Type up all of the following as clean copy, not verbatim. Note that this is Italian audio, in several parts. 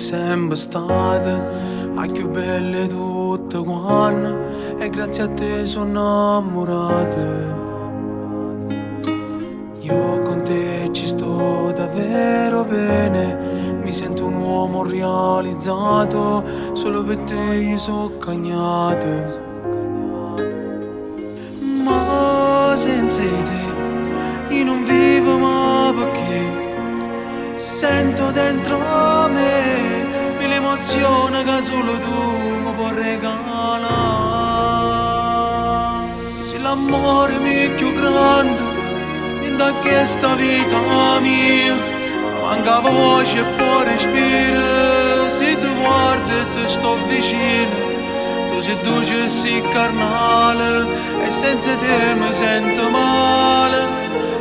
sempre stata la più bella di tutte quante, e grazie a te sono innamorata. Io con te ci sto davvero bene, mi sento un uomo realizzato, solo per te io so cagnato. Ma senza di te io non vivo, ma perché sento dentro me l'emozione che solo tu mi puoi regalare. Se l'amore mi è più grande da questa vita mia, manca voce e poi respiro. Se tu guardi e ti sto vicino, tu sei dolce e sei carnale, e senza te mi sento male.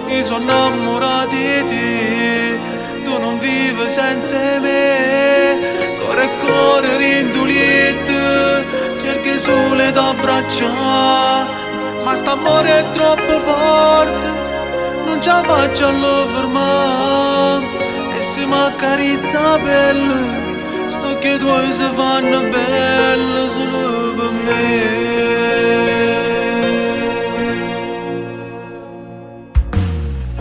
Io sono innamorato di te, tu non vivi senza me. Cuore e cuore rindolito, cerchi sole da abbracciare, ma st'amore è troppo forte, non ce la faccio a lo fermare. E se mi accarezza la pelle, sto che due si fanno belle solo per me.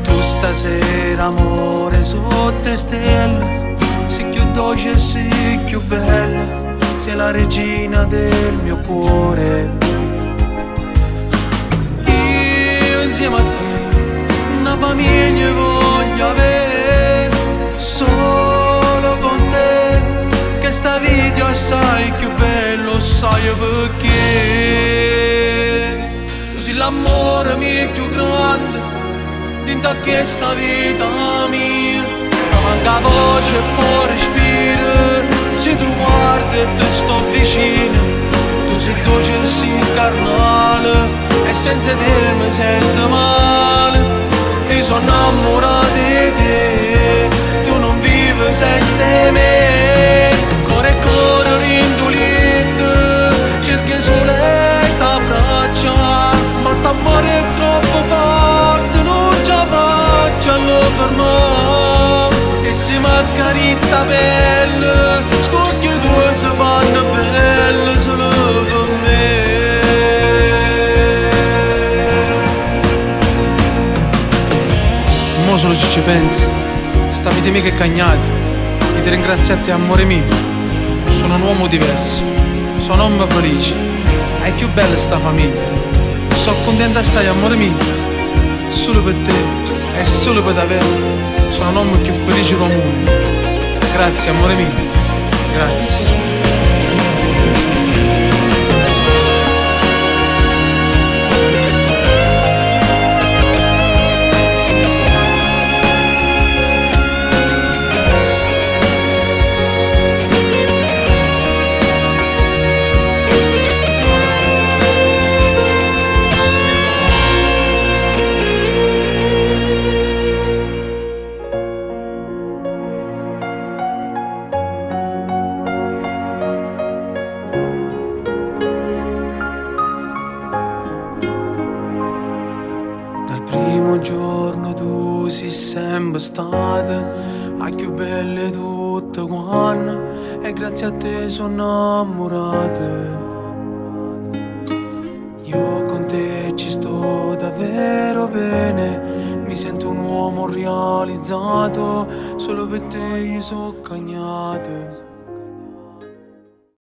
Tu stasera amore sotto stelle, sei più dolce e sei più bella, sei la regina del mio cuore. Io insieme a te una famiglia voglio avere, solo con te, che sta vita assai più bello, sai perché? Tu sei l'amore mio più grande dentro a questa vita mia, ma manca voce e poi respiro. Se tu guardi e ti sto vicino, tu sei dolce e sei carnale, e senza te mi sento male. Io sono innamorato di te, tu non vivi senza me. Cuore e cuore rindolito, cerchi sole da braccia, ma st'amore è troppo forte, non ce la faccio a lo fermare. E se mi accarezza la pelle, sto che due si fanno belle solo per me. Mo solo se ci pensi, sta vita mia che è cagnata, e ti ringrazio a te amore mio. Sono un uomo diverso, sono un uomo felice, è più bella sta famiglia. Sono contento assai amore mio, solo per te e solo per te sono un uomo più felice del mondo. Grazie amore mio, grazie. Dal primo giorno tu sei sempre stata la più bella di tutte quante, e grazie a te sono innamorata. Io con te ci sto davvero bene, mi sento un uomo realizzato, solo per te io so cagnato.